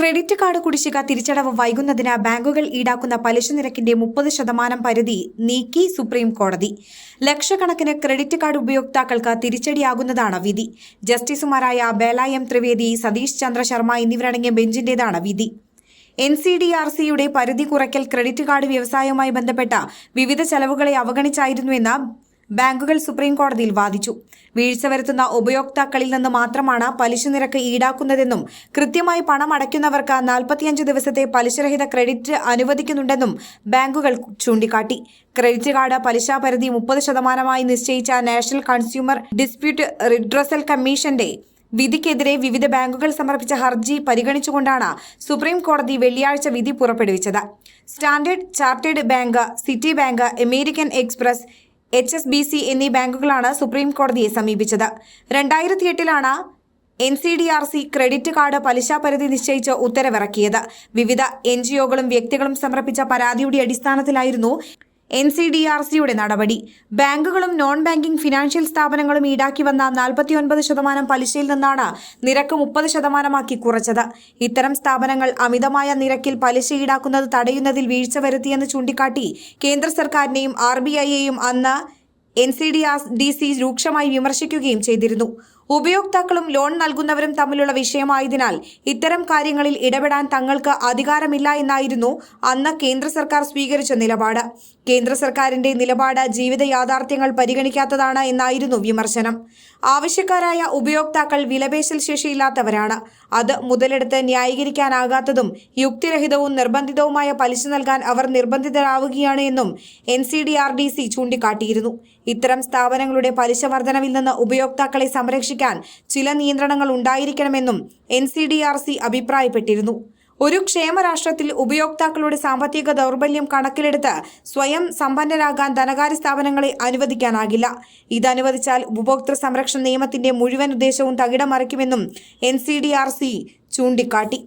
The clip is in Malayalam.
ക്രെഡിറ്റ് കാർഡ് കുടിശ്ശിക തിരിച്ചടവ് വൈകുന്നതിന് ബാങ്കുകൾ ഈടാക്കുന്ന പലിശ നിരക്കിന്റെ 30% പരിധി നീക്കി സുപ്രീം കോടതി. ലക്ഷക്കണക്കിന് ക്രെഡിറ്റ് കാർഡ് ഉപയോക്താക്കൾക്ക് തിരിച്ചടിയാകുന്നതാണ് വിധി. ജസ്റ്റിസുമാരായ ബേല എം ത്രിവേദി, സതീഷ് ചന്ദ്ര ശർമ്മ എന്നിവരടങ്ങിയ ബെഞ്ചിന്റേതാണ് വിധി. NCDRCയുടെ പരിധി കുറയ്ക്കൽ ക്രെഡിറ്റ് കാർഡ് വ്യവസായവുമായി ബന്ധപ്പെട്ട വിവിധ ചെലവുകളെ അവഗണിച്ചായിരുന്നുവെന്ന് ബാങ്കുകൾ സുപ്രീം കോടതിയിൽ വാദിച്ചു. വീഴ്ച വരുത്തുന്ന ഉപയോക്താക്കളിൽ നിന്ന് മാത്രമാണ് പലിശ നിരക്ക് ഈടാക്കുന്നതെന്നും കൃത്യമായി പണം അടയ്ക്കുന്നവർക്ക് 45 ദിവസത്തെ പലിശരഹിത ക്രെഡിറ്റ് അനുവദിക്കുന്നുണ്ടെന്നും ബാങ്കുകൾ ചൂണ്ടിക്കാട്ടി. ക്രെഡിറ്റ് കാർഡ് പലിശ പരിധി 30% നിശ്ചയിച്ച നാഷണൽ കൺസ്യൂമർ ഡിസ്പ്യൂട്ട് റിഡ്രസൽ കമ്മീഷന്റെ വിധിക്കെതിരെ വിവിധ ബാങ്കുകൾ സമർപ്പിച്ച ഹർജി പരിഗണിച്ചുകൊണ്ടാണ് സുപ്രീം കോടതി വെള്ളിയാഴ്ച വിധി പുറപ്പെടുവിച്ചത്. Standard chartered bank, city bank, American express, HSBC എന്നീ ബാങ്കുകളാണ് സുപ്രീം കോടതിയെ സമീപിച്ചത്. 2008 NCDRC ക്രെഡിറ്റ് കാർഡ് പലിശ പരിധി നിശ്ചയിച്ച് ഉത്തരവിറക്കിയത്. വിവിധ NGOകളും വ്യക്തികളും സമർപ്പിച്ച പരാതിയുടെ അടിസ്ഥാനത്തിലായിരുന്നു NCDRCയുടെ നടപടി. ബാങ്കുകളും നോൺ ബാങ്കിംഗ് ഫിനാൻഷ്യൽ സ്ഥാപനങ്ങളും ഈടാക്കി വന്ന 49% പലിശയിൽ നിന്നാണ് നിരക്ക് 30% കുറച്ചത്. ഇത്തരം സ്ഥാപനങ്ങൾ അമിതമായ നിരക്കിൽ പലിശ ഈടാക്കുന്നത് തടയുന്നതിൽ വീഴ്ച വരുത്തിയെന്ന് ചൂണ്ടിക്കാട്ടി കേന്ദ്ര സർക്കാരിനെയും RBIയെയും അന്ന് NCDRC രൂക്ഷമായി വിമർശിക്കുകയും ചെയ്തിരുന്നു. ഉപയോക്താക്കളും ലോൺ നൽകുന്നവരും തമ്മിലുള്ള വിഷയമായതിനാൽ ഇത്തരം കാര്യങ്ങളിൽ ഇടപെടാൻ തങ്ങൾക്ക് അധികാരമില്ല എന്നായിരുന്നു അന്ന് കേന്ദ്ര സർക്കാർ സ്വീകരിച്ച നിലപാട്. കേന്ദ്ര സർക്കാരിന്റെ നിലപാട് ജീവിത യാഥാർത്ഥ്യങ്ങൾ പരിഗണിക്കാത്തതാണ് എന്നായിരുന്നു വിമർശനം. ആവശ്യക്കാരായ ഉപയോക്താക്കൾ വിലപേശൽ ശേഷിയില്ലാത്തവരാണ്. അത് മുതലെടുത്ത് ന്യായീകരിക്കാനാകാത്തതും യുക്തിരഹിതവും നിർബന്ധിതവുമായ പലിശ നൽകാൻ അവർ നിർബന്ധിതരാവുകയാണ് എന്നും NCDRC ചൂണ്ടിക്കാട്ടിയിരുന്നു. ഇത്തരം സ്ഥാപനങ്ങളുടെ പലിശ വർധനവിൽ നിന്ന് ഉപയോക്താക്കളെ സംരക്ഷിക്കാൻ ചില നിയന്ത്രണങ്ങൾ ഉണ്ടായിരിക്കണമെന്നും NCDRC അഭിപ്രായപ്പെട്ടിരുന്നു. ഒരു ക്ഷേമരാഷ്ട്രത്തിൽ ഉപയോക്താക്കളുടെ സാമ്പത്തിക ദൗർബല്യം കണക്കിലെടുത്ത് സ്വയം സമ്പന്നരാകാൻ ധനകാര്യ സ്ഥാപനങ്ങളെ അനുവദിക്കാനാകില്ല. ഇതനുവദിച്ചാൽ ഉപഭോക്തൃ സംരക്ഷണ നിയമത്തിന്റെ മുഴുവൻ ഉദ്ദേശവും തകിടം മറിക്കുമെന്നും NCDRC ചൂണ്ടിക്കാട്ടി.